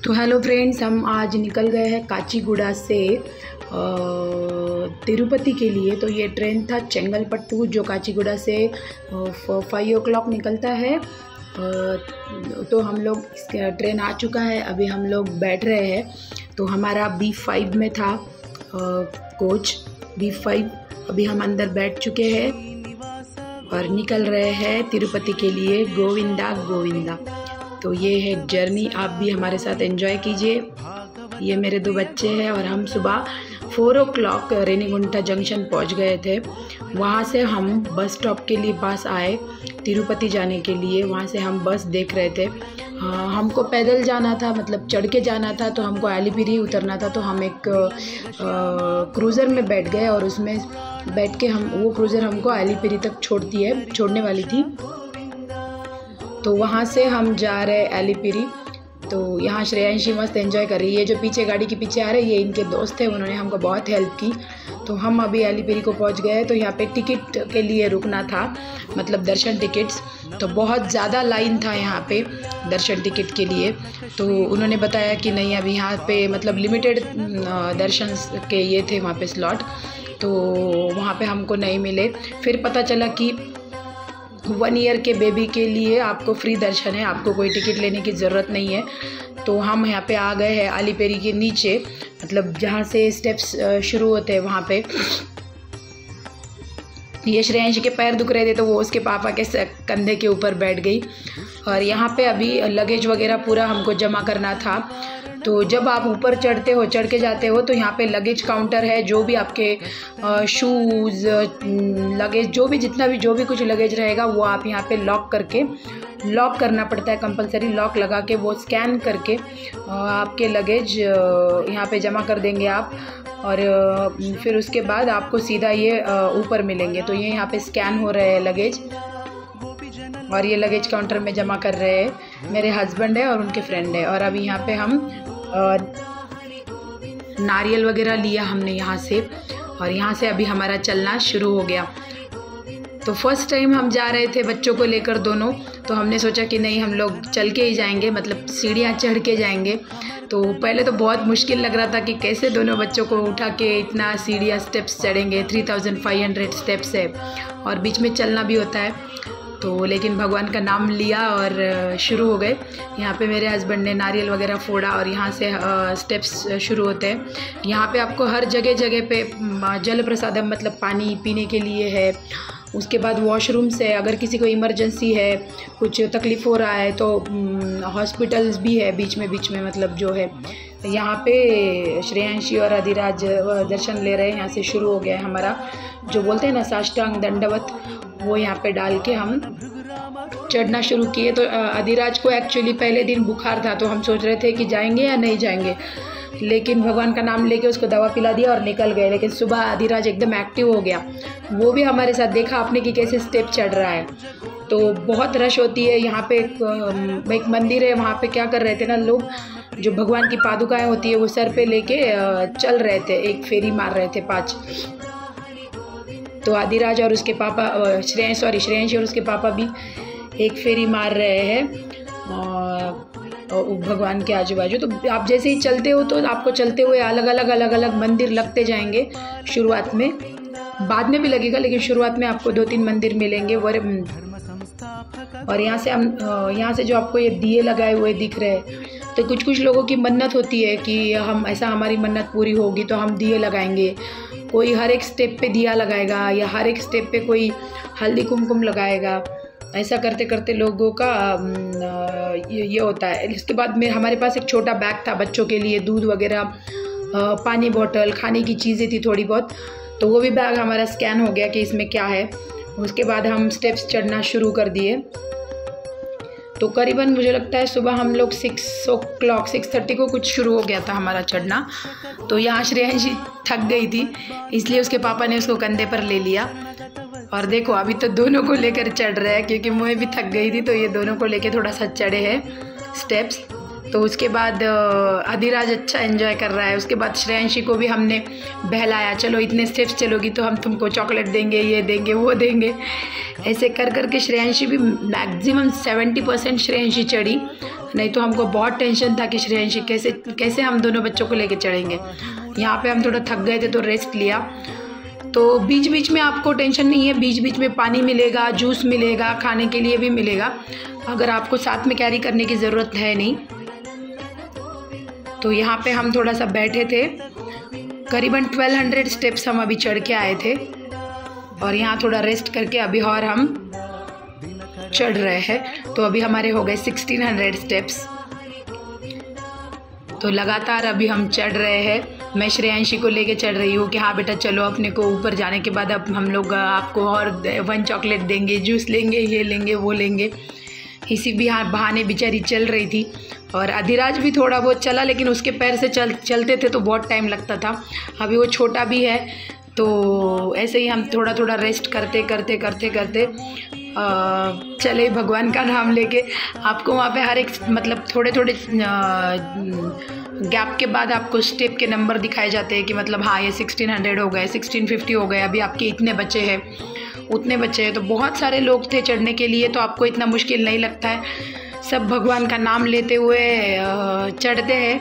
तो hello friends, हम आज निकल गए हैं काचीगुड़ा से तिरुपति के लिए। तो ये ट्रेन था चेंगलपट्टू जो काचीगुड़ा से 5 o'clock निकलता है। तो हम लोग ट्रेन आ चुका है, अभी हम लोग बैठ रहे हैं। तो हमारा B5 में था कोच B5। अभी हम अंदर बैठ चुके हैं और निकल रहे हैं तिरुपति के लिए। गोविंदा गोविंदा। तो ये है जर्नी, आप भी हमारे साथ एंजॉय कीजिए। ये मेरे 2 बच्चे हैं और हम सुबह 4 o'clock रेनीगुंटा जंक्शन पहुंच गए थे। वहाँ से हम बस स्टॉप के लिए पास आए तिरुपति जाने के लिए। वहाँ से हम बस देख रहे थे। हमको पैदल जाना था, मतलब चढ़ के जाना था, तो हमको अलीपिरी उतरना था। तो हम एक क्रूज़र में बैठ गए और उसमें बैठ के वो क्रूज़र हमको अलीपिरी तक छोड़ने वाली थी। तो वहाँ से हम जा रहे हैं अलीपिरी। तो यहाँ श्रेयांशी मस्त एंजॉय कर रही है। ये जो पीछे गाड़ी के पीछे आ रहे हैं, ये इनके दोस्त थे, उन्होंने हमको बहुत हेल्प की। तो हम अभी अलीपिरी को पहुँच गए। तो यहाँ पे टिकट के लिए रुकना था, मतलब दर्शन टिकट्स। तो बहुत ज़्यादा लाइन था यहाँ पे दर्शन टिकट के लिए। तो उन्होंने बताया कि नहीं, अभी यहाँ पे मतलब लिमिटेड दर्शन के ये थे वहाँ पे स्लॉट, तो वहाँ पे हमको नहीं मिले। फिर पता चला कि 1 year के बेबी के लिए आपको फ्री दर्शन है, आपको कोई टिकट लेने की ज़रूरत नहीं है। तो हम यहाँ पे आ गए हैं अलीपिरी के नीचे, मतलब जहाँ से स्टेप्स शुरू होते हैं वहाँ पे। ये श्रेयांश के पैर दुख रहे थे, तो वो उसके पापा के कंधे के ऊपर बैठ गई। और यहाँ पे अभी लगेज वगैरह पूरा हमको जमा करना था। तो जब आप ऊपर चढ़ के जाते हो, तो यहाँ पे लगेज काउंटर है। जो भी आपके शूज़, लगेज, जो भी कुछ लगेज रहेगा, वो आप यहाँ पे लॉक करना पड़ता है कंपलसरी। लॉक लगा के वो स्कैन करके आपके लगेज यहाँ पे जमा कर देंगे आप। और फिर उसके बाद आपको सीधा ये ऊपर मिलेंगे। तो ये यहाँ पे स्कैन हो रहे हैं लगेज, और ये लगेज काउंटर में जमा कर रहे हैं। मेरे हस्बैंड है और उनके फ्रेंड है। और अभी यहाँ पे हम नारियल वगैरह लिया हमने यहाँ से, और यहाँ से अभी हमारा चलना शुरू हो गया। तो फर्स्ट टाइम हम जा रहे थे बच्चों को लेकर दोनों। तो हमने सोचा कि नहीं, हम लोग चल के ही जाएंगे, मतलब सीढ़ियाँ चढ़ के जाएंगे। तो पहले तो बहुत मुश्किल लग रहा था कि कैसे दोनों बच्चों को उठा के इतना सीढ़ियाँ स्टेप्स चढ़ेंगे। 3500 स्टेप्स है और बीच में चलना भी होता है। तो लेकिन भगवान का नाम लिया और शुरू हो गए। यहाँ पे मेरे हस्बैंड ने नारियल वगैरह फोड़ा और यहाँ से स्टेप्स शुरू होते हैं। यहाँ पे आपको हर जगह पे जल प्रसादम, मतलब पानी पीने के लिए है। उसके बाद वॉशरूम्स है, अगर किसी को इमरजेंसी है, कुछ तकलीफ़ हो रहा है, तो हॉस्पिटल्स भी है बीच में मतलब जो है। यहाँ पे श्रेयांशी और अधिराज दर्शन ले रहे हैं। यहाँ से शुरू हो गया है हमारा, जो बोलते हैं ना साष्टांग दंडवत, वो यहाँ पे डाल के हम चढ़ना शुरू किए। तो अधिराज को एक्चुअली पहले दिन बुखार था, तो हम सोच रहे थे कि जाएंगे या नहीं जाएंगे, लेकिन भगवान का नाम लेके उसको दवा पिला दिया और निकल गए। लेकिन सुबह अधिराज एकदम एक्टिव हो गया। वो भी हमारे साथ, देखा आपने कि कैसे स्टेप चढ़ रहा है। तो बहुत रश होती है यहाँ पे। एक मंदिर है, वहाँ पे क्या कर रहे थे ना लोग, जो भगवान की पादुकाएँ होती है वो सर पे लेके चल रहे थे, एक फेरी मार रहे थे 5। तो अधिराज और उसके पापा, श्रेयांश और उसके पापा भी एक फेरी मार रहे हैं भगवान के आजू बाजू। तो आप जैसे ही चलते हो, तो आपको चलते हुए अलग अलग मंदिर लगते जाएंगे शुरुआत में। बाद में भी लगेगा, लेकिन शुरुआत में आपको 2-3 मंदिर मिलेंगे। और यहाँ से जो आपको ये दिए लगाए हुए दिख रहे हैं, तो कुछ लोगों की मन्नत होती है कि हमारी मन्नत पूरी होगी तो हम दिए लगाएंगे। कोई हर एक स्टेप पे दिया लगाएगा, या हर एक स्टेप पे कोई हल्दी कुमकुम लगाएगा। ऐसा करते करते लोगों का ये होता है। इसके बाद हमारे पास एक छोटा बैग था बच्चों के लिए, दूध वगैरह, पानी बोतल, खाने की चीज़ें थी थोड़ी बहुत। तो वो भी बैग हमारा स्कैन हो गया कि इसमें क्या है। उसके बाद हम स्टेप्स चढ़ना शुरू कर दिए। तो करीबन मुझे लगता है सुबह हम लोग 6:30 को कुछ शुरू हो गया था हमारा चढ़ना। तो यहाँ श्रेयांशी थक गई थी, इसलिए उसके पापा ने उसको कंधे पर ले लिया। और देखो अभी तो दोनों को लेकर चढ़ रहे हैं, क्योंकि मैं भी थक गई थी। तो ये दोनों को लेकर थोड़ा सा चढ़े हैं स्टेप्स। तो उसके बाद अधिराज अच्छा एंजॉय कर रहा है। उसके बाद श्रेयांशी को भी हमने बहलाया, चलो इतने स्टेप्स चलोगी तो हम तुमको चॉकलेट देंगे, ये देंगे, वो देंगे। ऐसे कर कर के श्रेयांशी भी मैक्सिमम 70% श्रेयांशी चढ़ी, नहीं तो हमको बहुत टेंशन था कि श्रेयांशी कैसे हम दोनों बच्चों को लेके चढ़ेंगे। यहाँ पे हम थोड़ा थक गए थे तो रेस्ट लिया। तो बीच बीच में आपको टेंशन नहीं है, बीच बीच में पानी मिलेगा, जूस मिलेगा, खाने के लिए भी मिलेगा, अगर आपको साथ में कैरी करने की ज़रूरत है नहीं। तो यहाँ पे हम थोड़ा सा बैठे थे, करीबन 1200 स्टेप्स हम अभी चढ़ के आए थे और यहाँ थोड़ा रेस्ट करके अभी और हम चढ़ रहे हैं। तो अभी हमारे हो गए 1600 स्टेप्स। तो लगातार अभी हम चढ़ रहे हैं। मैं श्रेयांशी को लेके चढ़ रही हूँ कि हाँ बेटा चलो, अपने को ऊपर जाने के बाद अब हम लोग आपको और 1 चॉकलेट देंगे, जूस लेंगे, ये लेंगे, वो लेंगे। इसी भी बहाने बेचारी चल रही थी। और अधिराज भी थोड़ा बहुत चला, लेकिन उसके पैर से चलते थे तो बहुत टाइम लगता था। अभी वो छोटा भी है, तो ऐसे ही हम थोड़ा थोड़ा रेस्ट करते करते करते करते चले भगवान का नाम लेके। आपको वहाँ पे हर एक मतलब थोड़े थोड़े गैप के बाद आपको स्टेप के नंबर दिखाए जाते हैं कि मतलब हाँ ये 1600 हो गए, 1650 हो गए, अभी आपके इतने बचे हैं, उतने बचे हैं। तो बहुत सारे लोग थे चढ़ने के लिए, तो आपको इतना मुश्किल नहीं लगता है। सब भगवान का नाम लेते हुए चढ़ते हैं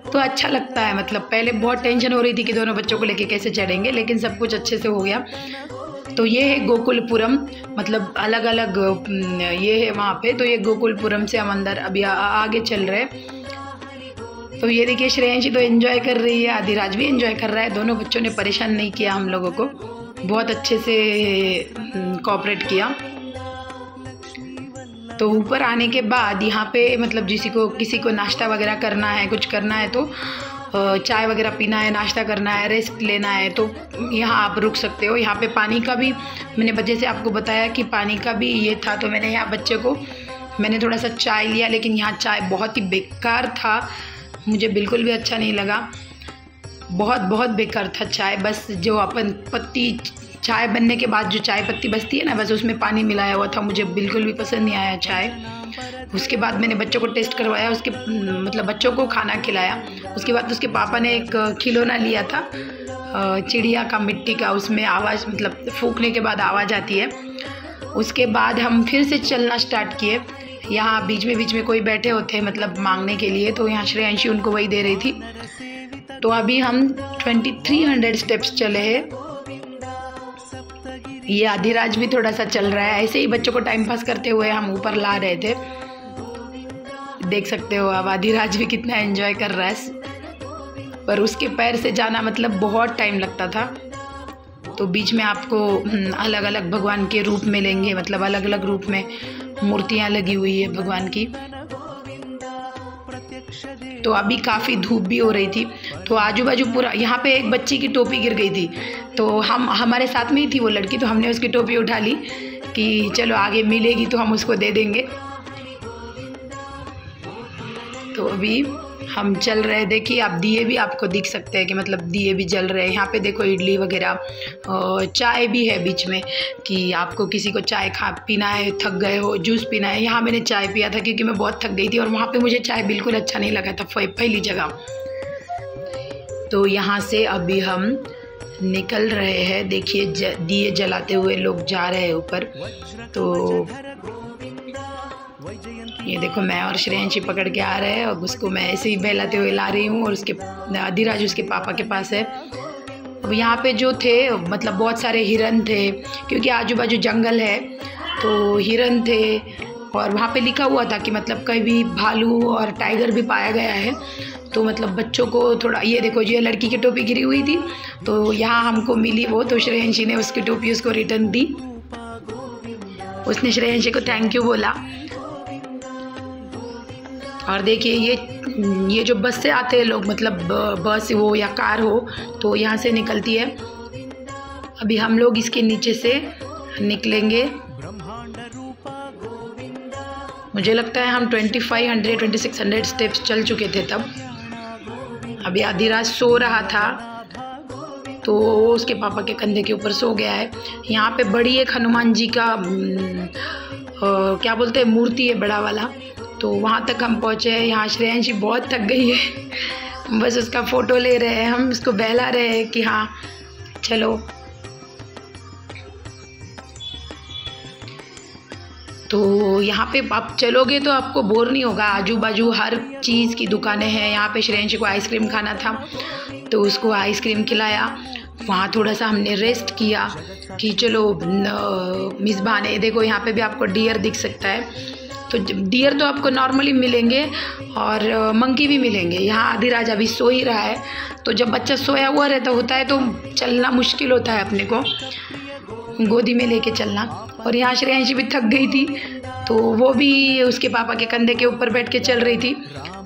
तो अच्छा लगता है। मतलब पहले बहुत टेंशन हो रही थी कि दोनों बच्चों को लेके कैसे चढ़ेंगे, लेकिन सब कुछ अच्छे से हो गया। तो ये है गोकुलपुरम, मतलब अलग अलग ये है वहाँ पे। तो ये गोकुलपुरम से हम अंदर अभी आगे चल रहे हैं। तो ये देखिए श्रेयांशी तो एंजॉय कर रही है, अधिराज भी एंजॉय कर रहा है। दोनों बच्चों ने परेशान नहीं किया हम लोगों को, बहुत अच्छे से कोऑपरेट किया। तो ऊपर आने के बाद यहाँ पे मतलब किसी को नाश्ता वगैरह करना है, कुछ करना है तो चाय वगैरह पीना है, नाश्ता करना है, रेस्ट लेना है, तो यहाँ आप रुक सकते हो। यहाँ पे पानी का भी मैंने वजह से आपको बताया कि पानी का भी ये था, तो मैंने यहाँ बच्चे को मैंने थोड़ा सा चाय लिया, लेकिन यहाँ चाय बहुत ही बेकार था, मुझे बिल्कुल भी अच्छा नहीं लगा। बहुत बहुत बेकार था चाय। बस जो अपन पत्ती चाय बनने के बाद जो चाय पत्ती बचती है ना, बस उसमें पानी मिलाया हुआ था, मुझे बिल्कुल भी पसंद नहीं आया चाय। उसके बाद मैंने बच्चों को टेस्ट करवाया, उसके मतलब बच्चों को खाना खिलाया। उसके बाद उसके पापा ने एक खिलौना लिया था चिड़िया का, मिट्टी का, उसमें आवाज़ मतलब फूंकने के बाद आवाज़ आती है। उसके बाद हम फिर से चलना स्टार्ट किए। यहाँ बीच में कोई बैठे होते हैं मतलब मांगने के लिए, तो यहाँ श्रेयांशी उनको वही दे रही थी। तो अभी हम 2300 स्टेप्स चले हैं। ये अधिराज भी थोड़ा सा चल रहा है, ऐसे ही बच्चों को टाइम पास करते हुए हम ऊपर ला रहे थे। देख सकते हो अब अधिराज भी कितना एंजॉय कर रहा है, पर उसके पैर से जाना मतलब बहुत टाइम लगता था। तो बीच में आपको अलग अलग भगवान के रूप मिलेंगे, मतलब अलग अलग रूप में मूर्तियाँ लगी हुई है भगवान की। तो अभी काफ़ी धूप भी हो रही थी, तो आजू बाजू पूरा, यहाँ पे एक बच्ची की टोपी गिर गई थी, तो हमारे साथ में ही थी वो लड़की, तो हमने उसकी टोपी उठा ली कि चलो आगे मिलेगी तो हम उसको दे देंगे। तो अभी हम चल रहे, देखिए आप दिए भी आपको दिख सकते हैं कि मतलब दिए भी जल रहे हैं। यहाँ पे देखो इडली वगैरह, चाय भी है बीच में कि आपको किसी को चाय पीना है, थक गए हो, जूस पीना है। यहाँ मैंने चाय पिया था क्योंकि मैं बहुत थक गई थी और वहाँ पे मुझे चाय बिल्कुल अच्छा नहीं लगा था पहली जगह। तो यहाँ से अभी हम निकल रहे हैं। देखिए दिए जलाते हुए लोग जा रहे हैं ऊपर। तो ये देखो मैं और श्रेयांशी पकड़ के आ रहे हैं और उसको मैं ऐसे ही बहलाते हुए ला रही हूँ, और उसके अधिराज उसके पापा के पास है। अब यहाँ पे जो थे मतलब बहुत सारे हिरन थे, क्योंकि आजू बाजू जंगल है, तो हिरन थे। और वहाँ पे लिखा हुआ था कि मतलब कभी भालू और टाइगर भी पाया गया है। तो मतलब बच्चों को थोड़ा, ये देखो ये लड़की की टोपी गिरी हुई थी, तो यहाँ हमको मिली वो, तो श्रेयांशी ने उसकी टोपी उसको रिटर्न दी। उसने श्रेयांशी को थैंक यू बोला। और देखिए ये जो बस से आते हैं लोग, मतलब बस हो या कार हो, तो यहाँ से निकलती है। अभी हम लोग इसके नीचे से निकलेंगे। मुझे लगता है हम 2500-2600 स्टेप्स चल चुके थे तब। अभी अधिराज सो रहा था, तो वो उसके पापा के कंधे के ऊपर सो गया है। यहाँ पे बड़ी एक हनुमान जी का क्या बोलते हैं मूर्ति है, बड़ा वाला, तो वहाँ तक हम पहुँचे हैं। यहाँ श्रेयांशी बहुत थक गई है, बस उसका फ़ोटो ले रहे हैं, हम उसको बहला रहे हैं कि हाँ चलो। तो यहाँ पे आप चलोगे तो आपको बोर नहीं होगा, आजू बाजू हर चीज़ की दुकानें हैं। यहाँ पे श्रेयांशी को आइसक्रीम खाना था तो उसको आइसक्रीम खिलाया। वहाँ थोड़ा सा हमने रेस्ट किया कि चलो मिसबान है। देखो यहाँ पे भी आपको डियर दिख सकता है, तो डियर तो आपको नॉर्मली मिलेंगे और मंकी भी मिलेंगे। यहाँ आदिराज अभी सो ही रहा है, तो जब बच्चा सोया हुआ रहता होता है तो चलना मुश्किल होता है अपने को, गोदी में लेके चलना। और यहाँ श्रेयांशी भी थक गई थी तो वो भी उसके पापा के कंधे के ऊपर बैठ के चल रही थी।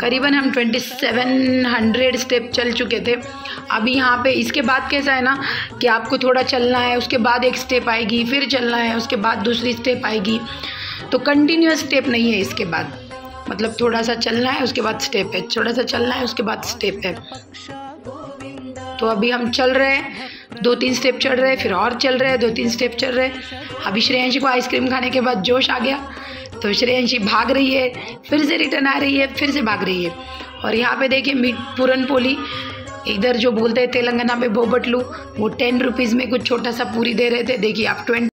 करीबन हम 2700 स्टेप चल चुके थे। अभी यहाँ पे इसके बाद कैसा है ना कि आपको थोड़ा चलना है, उसके बाद एक स्टेप आएगी, फिर चलना है, उसके बाद दूसरी स्टेप आएगी। तो कंटिन्यूअस स्टेप नहीं है इसके बाद, मतलब थोड़ा सा चलना है उसके बाद स्टेप है, थोड़ा सा चलना है उसके बाद स्टेप है। तो अभी हम चल रहे हैं, 2-3 स्टेप चढ़ रहे हैं, फिर और चल रहे हैं, 2-3 स्टेप चल रहे हैं। अभी श्रेयांशी को आइसक्रीम खाने के बाद जोश आ गया तो श्रेयांशी भाग रही है, फिर से रिटर्न आ रही है, फिर से भाग रही है। और यहाँ पे देखिए पूरन पोली, इधर जो बोलते हैं तेलंगाना में बोबटलू, वो 10 रुपीज़ में कुछ छोटा सा पूरी दे रहे थे। देखिए आप 20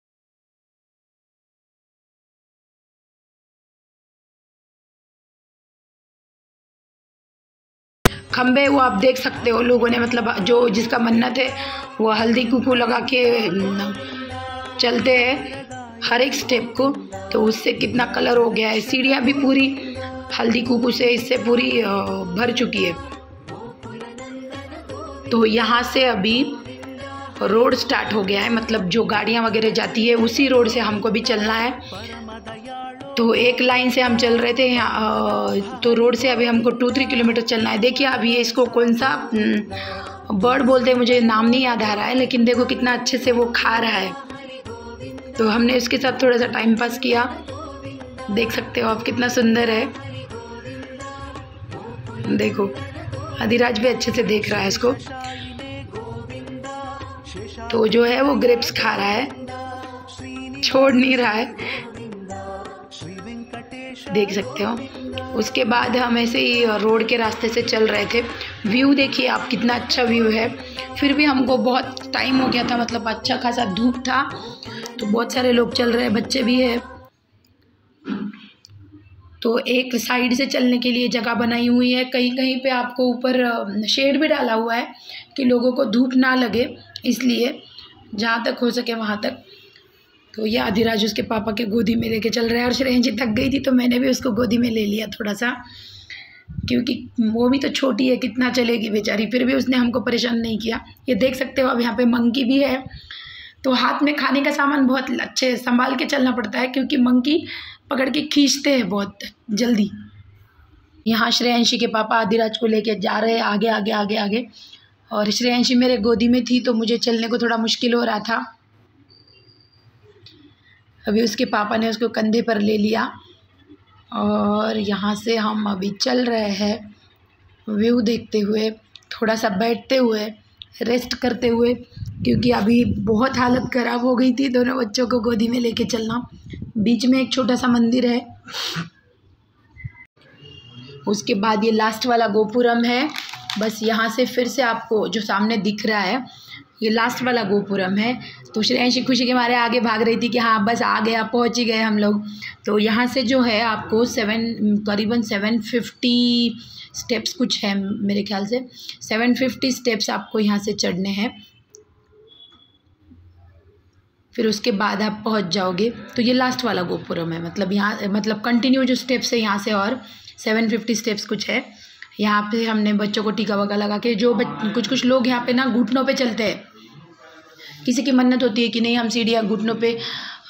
खम्बे वो आप देख सकते हो लोगों ने, मतलब जो जिसका मन्नत है वो हल्दी कुकू लगा के चलते हैं हर एक स्टेप को, तो उससे कितना कलर हो गया है। सीढ़ियाँ भी पूरी हल्दी कुकू से इससे पूरी भर चुकी है। तो यहाँ से अभी रोड स्टार्ट हो गया है, मतलब जो गाड़ियाँ वगैरह जाती है उसी रोड से हमको भी चलना है। तो एक लाइन से हम चल रहे थे यहाँ, तो रोड से अभी हमको 2-3 किलोमीटर चलना है। देखिए अभी इसको कौन सा बर्ड बोलते हैं, मुझे नाम नहीं याद आ रहा है, लेकिन देखो कितना अच्छे से वो खा रहा है। तो हमने उसके साथ थोड़ा सा टाइम पास किया। देख सकते हो आप कितना सुंदर है। देखो आदिराज भी अच्छे से देख रहा है इसको। तो जो है वो ग्रेप्स खा रहा है, छोड़ नहीं रहा है, देख सकते हो। उसके बाद हम ऐसे ही रोड के रास्ते से चल रहे थे। व्यू देखिए आप कितना अच्छा व्यू है। फिर भी हमको बहुत टाइम हो गया था, मतलब अच्छा खासा धूप था, तो बहुत सारे लोग चल रहे हैं, बच्चे भी है। तो एक साइड से चलने के लिए जगह बनाई हुई है, कहीं कहीं पे आपको ऊपर शेड भी डाला हुआ है कि लोगों को धूप ना लगे, इसलिए जहाँ तक हो सके वहाँ तक। तो ये आदिराज उसके पापा के गोदी में लेके चल रहा है। और श्रेयांशी थक गई थी तो मैंने भी उसको गोदी में ले लिया थोड़ा सा, क्योंकि वो भी तो छोटी है, कितना चलेगी बेचारी। फिर भी उसने हमको परेशान नहीं किया। ये देख सकते हो अब यहाँ पे मंकी भी है। तो हाथ में खाने का सामान बहुत अच्छे संभाल के चलना पड़ता है, क्योंकि मंकी पकड़ के खींचते हैं बहुत जल्दी। यहाँ श्रेयांशी के पापा आदिराज को लेके जा रहे हैं आगे आगे आगे आगे। और श्रेयांशी मेरे गोदी में थी तो मुझे चलने को थोड़ा मुश्किल हो रहा था। अभी उसके पापा ने उसको कंधे पर ले लिया और यहाँ से हम अभी चल रहे हैं व्यू देखते हुए, थोड़ा सा बैठते हुए, रेस्ट करते हुए, क्योंकि अभी बहुत हालत ख़राब हो गई थी दोनों बच्चों को गोदी में लेके चलना। बीच में एक छोटा सा मंदिर है। उसके बाद ये लास्ट वाला गोपुरम है। बस यहाँ से फिर से आपको जो सामने दिख रहा है ये लास्ट वाला गोपुरम है। तो श्रेयांशी खुशी के मारे आगे भाग रही थी कि हाँ बस आ गया, पहुँच ही गए हम लोग। तो यहाँ से जो है आपको करीबन 750 स्टेप्स कुछ है मेरे ख्याल से, 750 स्टेप्स आपको यहाँ से चढ़ने हैं। फिर उसके बाद आप पहुँच जाओगे। तो ये लास्ट वाला गोपुरम है, मतलब यहाँ मतलब कंटिन्यू जो स्टेप्स है यहाँ से और 750 स्टेप्स कुछ है। यहाँ पे हमने बच्चों को टीका वगा लगा के, जो कुछ लोग यहाँ पे ना घुटनों पे चलते हैं। किसी की मन्नत होती है कि नहीं हम सीढ़ियाँ घुटनों पे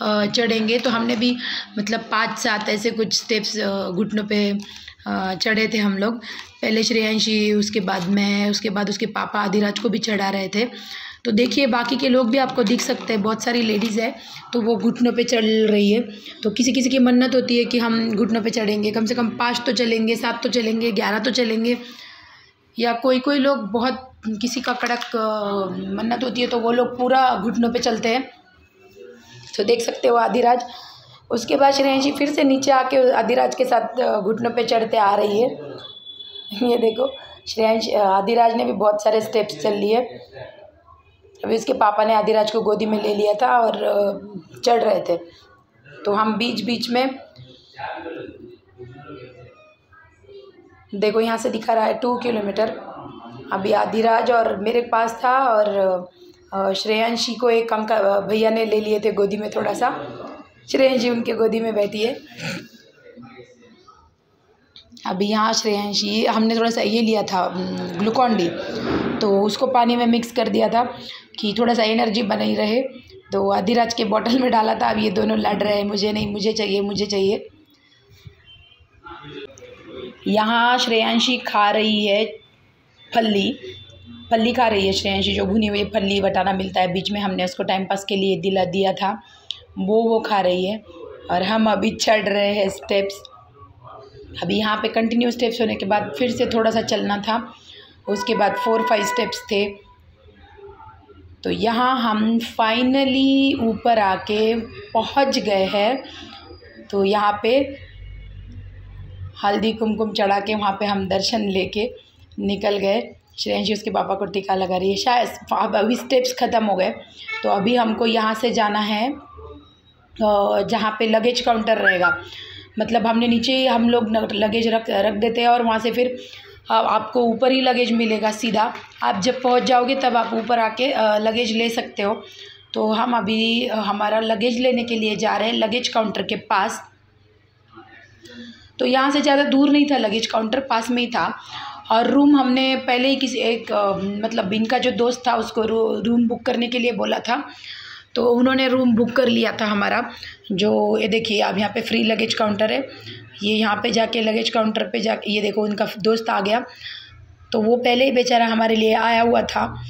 चढ़ेंगे, तो हमने भी मतलब 5-7 ऐसे कुछ स्टेप्स घुटनों पे चढ़े थे हम लोग। पहले श्रेयांशी, उसके बाद मैं, उसके बाद उसके पापा आदिराज को भी चढ़ा रहे थे। तो देखिए बाकी के लोग भी आपको दिख सकते हैं, बहुत सारी लेडीज़ है तो वो घुटनों पे चढ़ रही है। तो किसी किसी की मन्नत होती है कि हम घुटनों पे चढ़ेंगे, कम से कम 5 तो चलेंगे, 7 तो चलेंगे, 11 तो चलेंगे। या कोई लोग बहुत, किसी का कड़क मन्नत होती है तो वो लोग पूरा घुटनों पे चलते हैं। तो देख सकते हो आदिराज उसके बाद श्रेयांशी फिर से नीचे आके आदिराज के साथ घुटनों पे चढ़ते आ रही है। ये देखो आदिराज ने भी बहुत सारे स्टेप्स चल लिए। अभी उसके पापा ने आदिराज को गोदी में ले लिया था और चढ़ रहे थे, तो हम बीच बीच में देखो यहाँ से दिखा रहा है 2 किलोमीटर। अभी आदिराज और मेरे पास था और श्रेयांशी को एक अंकल भैया ने ले लिए थे गोदी में थोड़ा सा। श्रेयांशी उनके गोदी में बैठी है। अभी यहाँ श्रेयांशी हमने थोड़ा सा ये लिया था ग्लूकॉन डी, तो उसको पानी में मिक्स कर दिया था कि थोड़ा सा एनर्जी बनी रहे, तो आदिराज के बॉटल में डाला था। अब ये दोनों लड़ रहे हैं, मुझे नहीं, मुझे चाहिए, मुझे चाहिए। यहाँ श्रेयांशी खा रही है फली खा रही है श्रेयांशी, जो भुनी हुई फली बटाना मिलता है बीच में, हमने उसको टाइम पास के लिए दिया था, वो खा रही है। और हम अभी चढ़ रहे हैं स्टेप्स। अभी यहाँ पे कंटिन्यू स्टेप्स होने के बाद फिर से थोड़ा सा चलना था, उसके बाद 4-5 स्टेप्स थे। तो यहाँ हम फाइनली ऊपर आके पहुँच गए हैं। तो यहाँ पे हल्दी कुमकुम चढ़ा के वहाँ पे हम दर्शन लेके निकल गए। श्रेयांशी उसके पापा को टीका लगा रही है। शायद अभी स्टेप्स ख़त्म हो गए, तो अभी हमको यहाँ से जाना है जहाँ पे लगेज काउंटर रहेगा। मतलब हमने नीचे हम लोग लगेज रख देते हैं और वहाँ से फिर आपको ऊपर ही लगेज मिलेगा सीधा। आप जब पहुँच जाओगे तब आप ऊपर आके लगेज ले सकते हो। तो हम अभी हमारा लगेज लेने के लिए जा रहे हैं लगेज काउंटर के पास। तो यहाँ से ज़्यादा दूर नहीं था, लगेज काउंटर पास में ही था। और रूम हमने पहले ही किसी मतलब इनका जो दोस्त था उसको रूम बुक करने के लिए बोला था, तो उन्होंने रूम बुक कर लिया था हमारा। जो ये देखिए अब यहाँ पे फ्री लगेज काउंटर है, ये यहाँ पे जाके लगेज काउंटर पे जाके ये देखो उनका दोस्त आ गया। तो वो पहले ही बेचारा हमारे लिए आया हुआ था,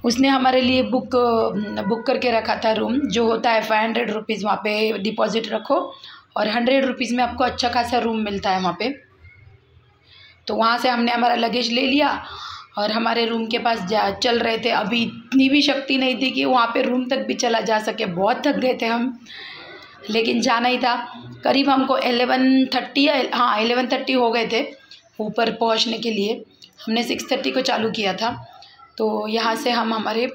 उसने हमारे लिए बुक करके रखा था रूम। जो होता है 500 रुपीज़ वहाँ पे डिपॉजिट रखो और 100 रुपीज़ में आपको अच्छा खासा रूम मिलता है वहाँ पे। तो वहाँ से हमने हमारा लगेज ले लिया और हमारे रूम के पास चल रहे थे। अभी इतनी भी शक्ति नहीं थी कि वहाँ पे रूम तक भी चला जा सके, बहुत थक गए थे हम, लेकिन जाना ही था। करीब हमको 11:30 हो गए थे ऊपर पहुँचने के लिए। हमने 6:30 को चालू किया था। तो यहाँ से हम हमारे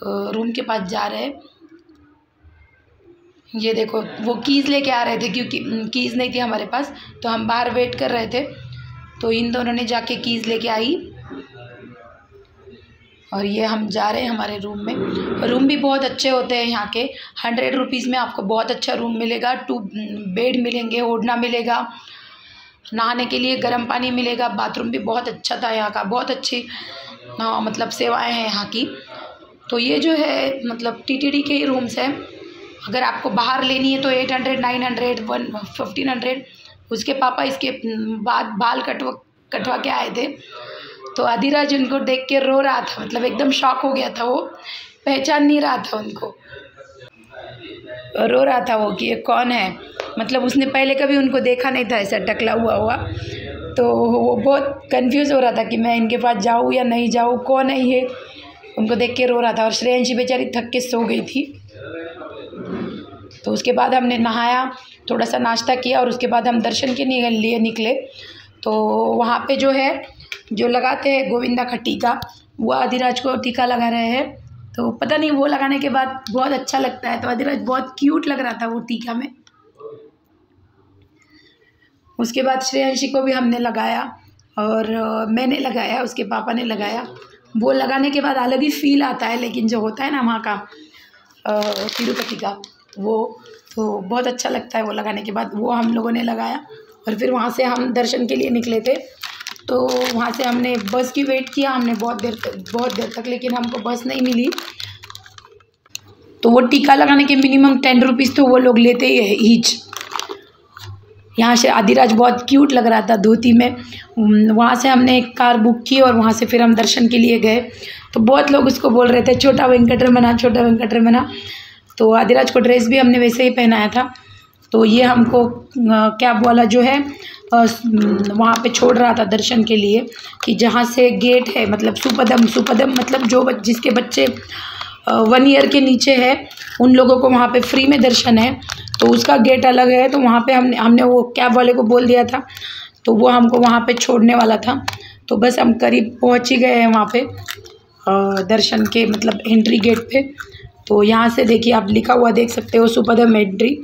रूम के पास जा रहे हैं। ये देखो वो कीज़ लेके आ रहे थे, क्योंकि कीज़ नहीं थी हमारे पास, तो हम बाहर वेट कर रहे थे। तो इन दोनों ने जाके कीज़ लेके आई और ये हम जा रहे हैं हमारे रूम में। रूम भी बहुत अच्छे होते हैं यहाँ के। 100 रुपीज़ में आपको बहुत अच्छा रूम मिलेगा। 2 बेड मिलेंगे, ओढ़ना मिलेगा, नहाने के लिए गर्म पानी मिलेगा, बाथरूम भी बहुत अच्छा था यहाँ का, बहुत अच्छी मतलब सेवाएं हैं यहाँ की। तो ये जो है मतलब टीटीडी के ही रूम्स हैं। अगर आपको बाहर लेनी है तो 800, 900, 1500। उसके पापा इसके बाद बाल कटवा के आए थे, तो आदिराज उनको देख के रो रहा था, मतलब एकदम शॉक हो गया था, वो पहचान नहीं रहा था उनको, रो रहा था वो कि ये कौन है। मतलब उसने पहले कभी उनको देखा नहीं था ऐसा टकला हुआ। तो वो बहुत कंफ्यूज हो रहा था कि मैं इनके पास जाऊँ या नहीं जाऊँ, कौन है ये, उनको देख के रो रहा था। और श्रेयांशी बेचारी थक के सो गई थी। तो उसके बाद हमने नहाया, थोड़ा सा नाश्ता किया और उसके बाद हम दर्शन के लिए निकले। तो वहाँ पे जो है जो लगाते हैं गोविंदा का टीका, वो आदिराज को टीका लगा रहे हैं। तो पता नहीं वो लगाने के बाद बहुत अच्छा लगता है। तो आदिराज बहुत क्यूट लग रहा था वो टीका में। उसके बाद श्रेयांशी को भी हमने लगाया और मैंने लगाया, उसके पापा ने लगाया। वो लगाने के बाद अलग ही फील आता है, लेकिन जो होता है ना वहाँ का तिरुपति का, वो तो बहुत अच्छा लगता है वो लगाने के बाद। वो हम लोगों ने लगाया और फिर वहाँ से हम दर्शन के लिए निकले थे। तो वहाँ से हमने बस की वेट किया हमने बहुत देर तक, लेकिन हमको बस नहीं मिली। तो वो टीका लगाने के मिनिमम 10 रुपीज़ तो वो लोग लेते ही है ईच। यहाँ से आदिराज बहुत क्यूट लग रहा था धोती में। वहाँ से हमने एक कार बुक की और वहाँ से फिर हम दर्शन के लिए गए। तो बहुत लोग उसको बोल रहे थे छोटा वेंकटरमना, छोटा वेंकटरमना। तो आदिराज को ड्रेस भी हमने वैसे ही पहनाया था। तो ये हमको कैब वाला जो है वहाँ पे छोड़ रहा था दर्शन के लिए, कि जहाँ से गेट है, मतलब सुपदम मतलब जो जिसके बच्चे 1 ईयर के नीचे है उन लोगों को वहाँ पे फ्री में दर्शन है। तो उसका गेट अलग है। तो वहाँ पे हमने वो कैब वाले को बोल दिया था, तो वो हमको वहाँ पे छोड़ने वाला था। तो बस हम करीब पहुँच ही गए हैं वहाँ पे दर्शन के मतलब एंट्री गेट पे। तो यहाँ से देखिए आप लिखा हुआ देख सकते हो सुपदम एंट्री।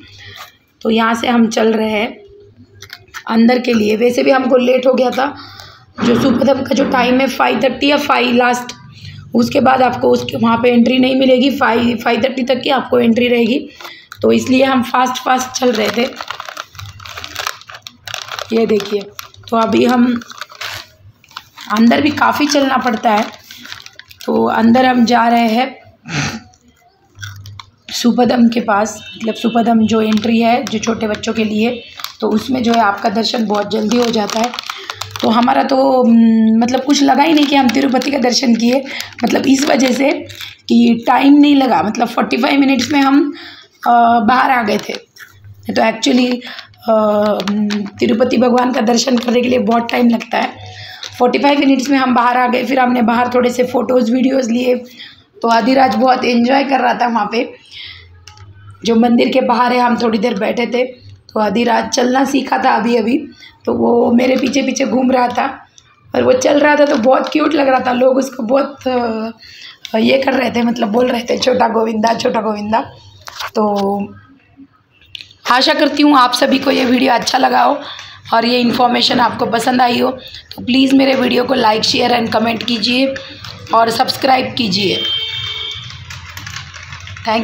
तो यहाँ से हम चल रहे हैं अंदर के लिए। वैसे भी हमको लेट हो गया था, जो सुपदम का जो टाइम है 5:30 या 5 लास्ट, उसके बाद आपको उसके वहाँ पे एंट्री नहीं मिलेगी। 5:30 तक की आपको एंट्री रहेगी। तो इसलिए हम फास्ट चल रहे थे। ये देखिए, तो अभी हम अंदर भी काफ़ी चलना पड़ता है। तो अंदर हम जा रहे हैं सुपदम के पास, मतलब सुपदम जो एंट्री है जो छोटे बच्चों के लिए, तो उसमें जो है आपका दर्शन बहुत जल्दी हो जाता है। तो हमारा तो मतलब कुछ लगा ही नहीं कि हम तिरुपति का दर्शन किए, मतलब इस वजह से कि टाइम नहीं लगा। मतलब 45 मिनट्स में हम बाहर आ गए थे। तो एक्चुअली तिरुपति भगवान का दर्शन करने के लिए बहुत टाइम लगता है। 45 मिनट्स में हम बाहर आ गए। फिर हमने बाहर थोड़े से फ़ोटोज़ वीडियोज़ लिए। तो अधिराज बहुत एंजॉय कर रहा था वहाँ पे, जो मंदिर के बाहर है। हम थोड़ी देर बैठे थे। तो अधिराज चलना सीखा था अभी, तो वो मेरे पीछे पीछे घूम रहा था और वो चल रहा था। तो बहुत क्यूट लग रहा था। लोग उसको बहुत ये कर रहे थे, मतलब बोल रहे थे छोटा गोविंदा छोटा गोविंदा। तो आशा करती हूँ आप सभी को ये वीडियो अच्छा लगा हो और ये इन्फॉर्मेशन आपको पसंद आई हो। तो प्लीज़ मेरे वीडियो को लाइक शेयर एंड कमेंट कीजिए और सब्सक्राइब कीजिए। थैंक